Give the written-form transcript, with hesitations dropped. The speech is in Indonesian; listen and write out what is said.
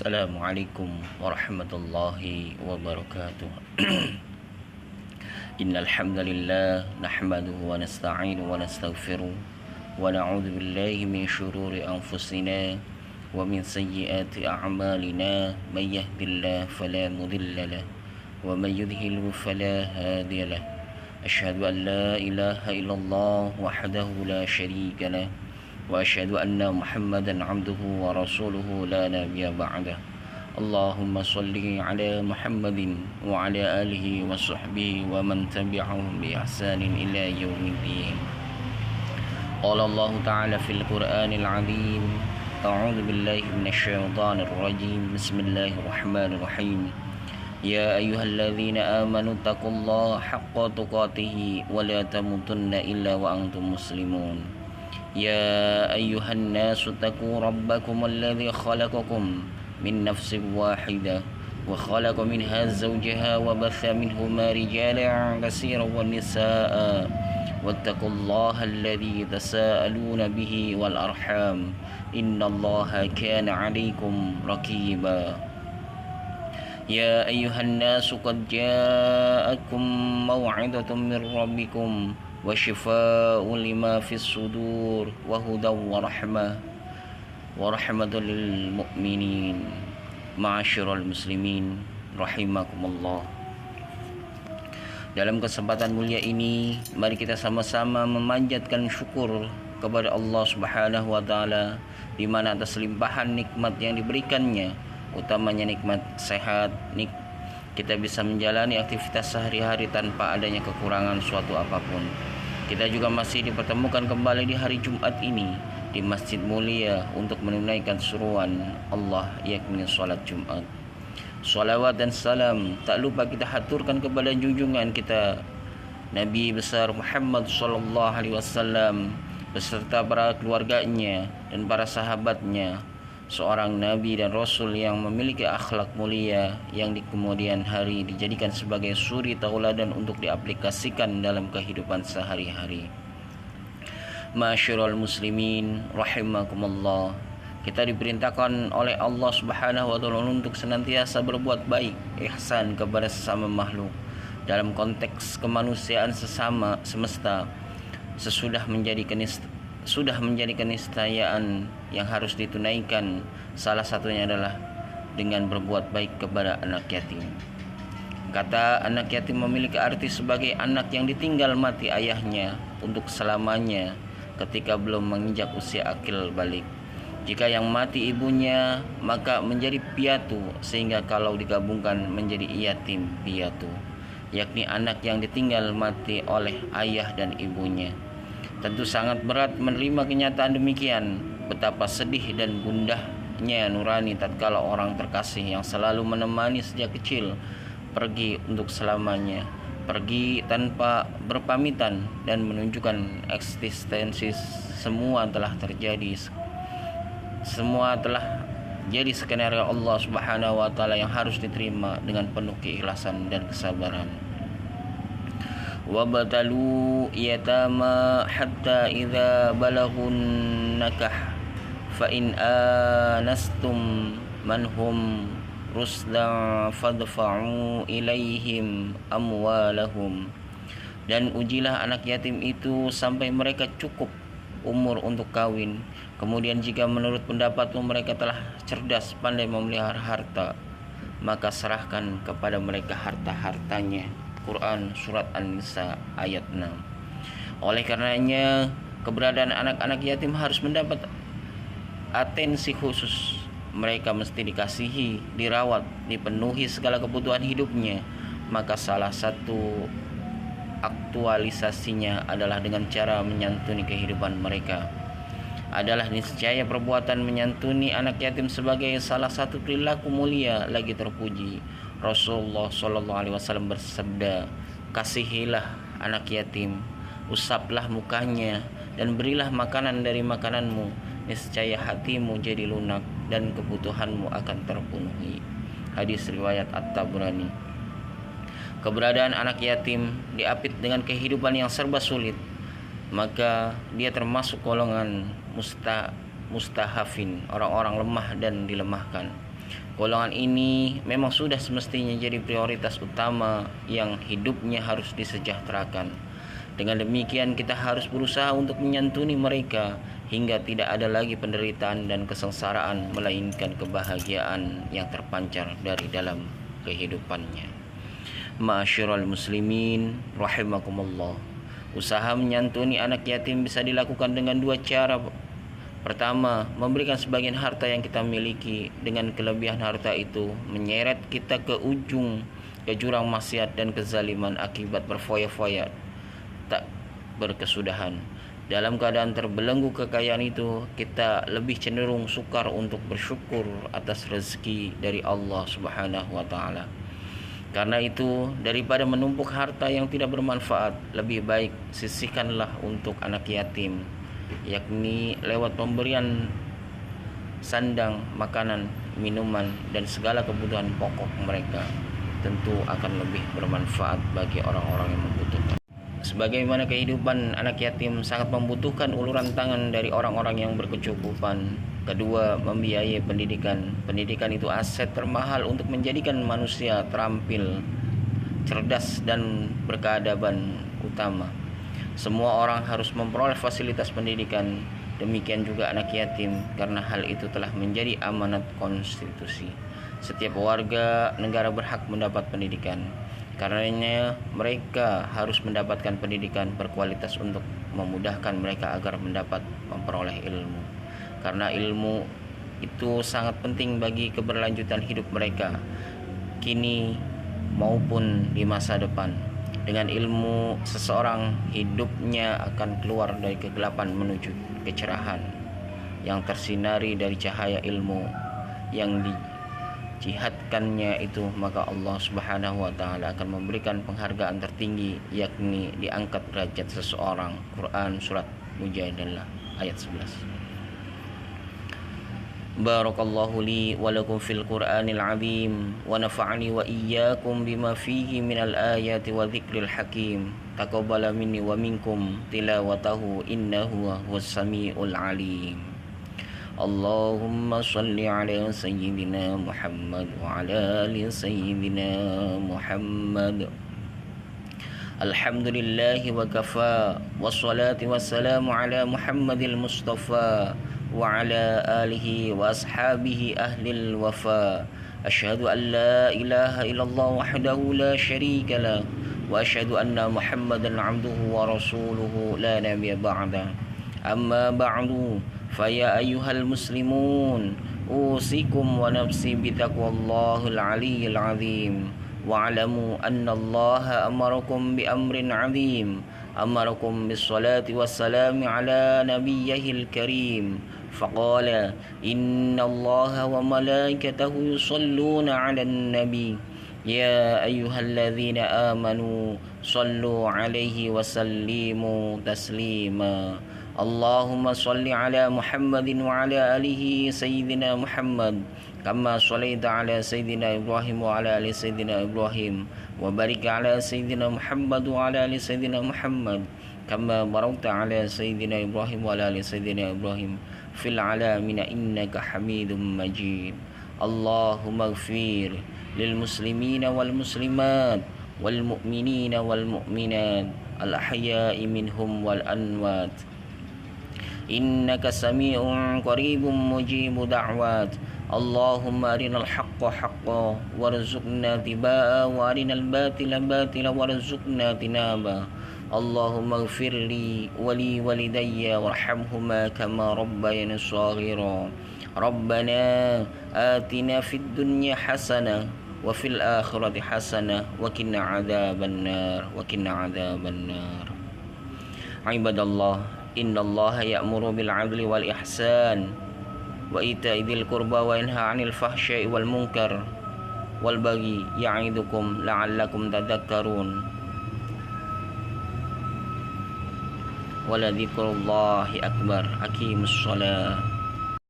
Assalamualaikum warahmatullahi wabarakatuh. Innal hamdalillah nahmaduhu wa nasta'inuhu wa nastaghfiruh wa na'udzu billahi min shururi anfusina wa min sayyiati a'malina may yahdihillahu fala mudilla lahu wa may yudhlil fala hadiya lahu. Asyhadu an la ilaha illallah wahdahu la syarika lahu wa asyhadu anna Muhammadan abduhu wa rasuluhu la nabiyya ba'dah. Allahumma shalli ala Muhammadin wa ala alihi wa sahbihi wa man tabi'ahum bi ihsanin ila yaumiddin. Qala Allah ta'ala fil Qur'anil 'azim. A'udzu billahi minasy syaithanir rajim. Bismillahirrahmanirrahim. Ya ayyuhalladzina amanu taqullaha haqqa tuqatih wa la tamutunna illa wa antum muslimun. يا أيها الناس اتقوا ربكم الذي خلقكم من نفس واحدة وخلق منها زوجها وبث منهما رجالا كثيرا ونساء واتقوا الله الذي تساءلون به والأرحام إن الله كان عليكم رقيبا. يا أيها الناس قد جاءكم موعظة من ربكم وشفاء لما في الصدور وهدى ورحمة للمؤمنين. Ma'asyiral muslimin rahimakumullah. Dalam kesempatan mulia ini, mari kita sama-sama memanjatkan syukur kepada Allah Subhanahu wa taala di mana atas limpahan nikmat yang diberikannya, utamanya nikmat sehat, kita bisa menjalani aktivitas sehari-hari tanpa adanya kekurangan suatu apapun. Kita juga masih dipertemukan kembali di hari Jumat ini di Masjid Mulia untuk menunaikan seruan Allah, yakni salat Jumat. Salawat dan salam tak lupa kita haturkan kepada junjungan kita Nabi besar Muhammad sallallahu alaihi wasallam beserta para keluarganya dan para sahabatnya, seorang nabi dan rasul yang memiliki akhlak mulia yang di kemudian hari dijadikan sebagai suri tauladan untuk diaplikasikan dalam kehidupan sehari-hari. Ma'asyiral muslimin rahimakumullah. Kita diperintahkan oleh Allah Subhanahu wa taala untuk senantiasa berbuat baik, ihsan kepada sesama makhluk dalam konteks kemanusiaan sesama semesta sudah menjadi keniscayaan yang harus ditunaikan. Salah satunya adalah dengan berbuat baik kepada anak yatim. Kata anak yatim memiliki arti sebagai anak yang ditinggal mati ayahnya untuk selamanya ketika belum menginjak usia akil balik. Jika yang mati ibunya, maka menjadi piatu, sehingga kalau digabungkan menjadi yatim piatu, yakni anak yang ditinggal mati oleh ayah dan ibunya. Tentu sangat berat menerima kenyataan demikian. Betapa sedih dan gundahnya nurani tatkala orang terkasih yang selalu menemani sejak kecil pergi untuk selamanya, pergi tanpa berpamitan dan menunjukkan eksistensi semua telah jadi skenario Allah Subhanahu wa taala yang harus diterima dengan penuh keikhlasan dan kesabaran. Wabtalu yatama hatta idza balaghun nakah fa in anastum manhum rusda fadfa'u ilaihim amwalahum. Dan ujilah anak yatim itu sampai mereka cukup umur untuk kawin. Kemudian jika menurut pendapatmu mereka telah cerdas pandai memelihara harta, maka serahkan kepada mereka harta-hartanya. Quran Surat An-Nisa ayat 6. Oleh karenanya, keberadaan anak-anak yatim harus mendapat atensi khusus. Mereka mesti dikasihi, dirawat, dipenuhi segala kebutuhan hidupnya. Maka salah satu aktualisasinya adalah dengan cara menyantuni kehidupan mereka. Adalah niscaya perbuatan menyantuni anak yatim sebagai salah satu perilaku mulia lagi terpuji. Rasulullah sallallahu alaihi wasallam bersabda, "Kasihilah anak yatim, usaplah mukanya dan berilah makanan dari makananmu, niscaya hatimu jadi lunak dan kebutuhanmu akan terpenuhi." Hadis riwayat At-Tabrani. Keberadaan anak yatim diapit dengan kehidupan yang serba sulit, maka dia termasuk golongan mustahafin, orang-orang lemah dan dilemahkan. Golongan ini memang sudah semestinya jadi prioritas utama yang hidupnya harus disejahterakan. Dengan demikian kita harus berusaha untuk menyantuni mereka hingga tidak ada lagi penderitaan dan kesengsaraan, melainkan kebahagiaan yang terpancar dari dalam kehidupannya. Ma'asyiral muslimin rahimakumullah. Usaha menyantuni anak yatim bisa dilakukan dengan dua cara. Pertama, memberikan sebagian harta yang kita miliki. Dengan kelebihan harta itu menyeret kita ke jurang maksiat dan kezaliman akibat berfoya-foya tak berkesudahan. Dalam keadaan terbelenggu kekayaan itu, kita lebih cenderung sukar untuk bersyukur atas rezeki dari Allah Subhanahu wa taala. Karena itu, daripada menumpuk harta yang tidak bermanfaat, lebih baik sisihkanlah untuk anak yatim, yakni lewat pemberian sandang, makanan, minuman, dan segala kebutuhan pokok mereka. Tentu akan lebih bermanfaat bagi orang-orang yang membutuhkan. Sebagaimana kehidupan anak yatim sangat membutuhkan uluran tangan dari orang-orang yang berkecukupan. Kedua, membiayai pendidikan. Pendidikan itu aset termahal untuk menjadikan manusia terampil, cerdas, dan berkeadaban utama. Semua orang harus memperoleh fasilitas pendidikan, demikian juga anak yatim, karena hal itu telah menjadi amanat konstitusi. Setiap warga negara berhak mendapat pendidikan. Karenanya mereka harus mendapatkan pendidikan berkualitas untuk memudahkan mereka agar memperoleh ilmu. Karena ilmu itu sangat penting bagi keberlanjutan hidup mereka, kini maupun di masa depan. Dengan ilmu, seseorang hidupnya akan keluar dari kegelapan menuju kecerahan yang tersinari dari cahaya ilmu yang dijihadkannya itu. Maka Allah Subhanahu wa taala akan memberikan penghargaan tertinggi, yakni diangkat derajat seseorang. Quran surat Mujadalah ayat 11. Barakallahu li wa lakum fil Qur'anil azim wa nafa'ani wa iyyakum bima fihi minal ayati wa dzikril hakim. Taqabbala minni wa minkum tilawatahu innahu huwas samiul alim. Allahumma shalli ala sayyidina Muhammad wa ala ali sayyidina Muhammad. Alhamdulillahi wa kafa, wassalatu wassalamu ala Muhammadil Mustafa wa ala alihi wa ashabihi ahlil wafa. Asyhadu an la ilaha illallah wahdahu la syarika lah, wa asyhadu anna Muhammadan abduhu wa rasuluhu la nabiyya ba'da. Amma ba'du, faya ayyuhal muslimun, usikum wa nafsi bitaqwallahil aliyyil azim. Wa'lamu anna Allah amarakum bi amrin azim, amarakum bis salati wassalami ala nabiyyihil karim. Faqala inna Allah wa malaikatahu yusalluna 'alan nabi ya ayyuhalladzina amanu sallu 'alaihi wa sallimu taslima. Allahumma salli ala Muhammadin wa ala alihi sayyidina Muhammad kama shallaita ala sayyidina Ibrahim wa ala ali sayyidina Ibrahim wa barik ala sayyidina Muhammad wa ala ali sayyidina Muhammad kama barakta ala sayyidina Ibrahim wa ala ali sayyidina Ibrahim fil alamin innaka Hamidum Majid. Allahumma ighfir lil muslimina wal muslimat wal mu'minina wal mu'minat al ahya'i minhum wal anwat. Innaka sami'un qaribun mujibu da'wat. Allahumma arinal haqqa haqqa warzuqna tibaa wa arinal batila batila warzuqna tinaba. Allahumma ighfirli wali walidayya warhamhuma kama rabbayani shaghira. Rabbana atina fid dunya hasanah wa fil akhirati hasanah wa qina adzabannar wa qina adzabannar. Ibadallah, innallaha ya'muru bil 'adli wal ihsan wa ita'i dzil qurba wa yanha 'anil fahsya'i wal munkar wal baghi ya'idukum la'allakum tadhakkarun. Wa la dzikrullahi akbar. Aqimus shalah.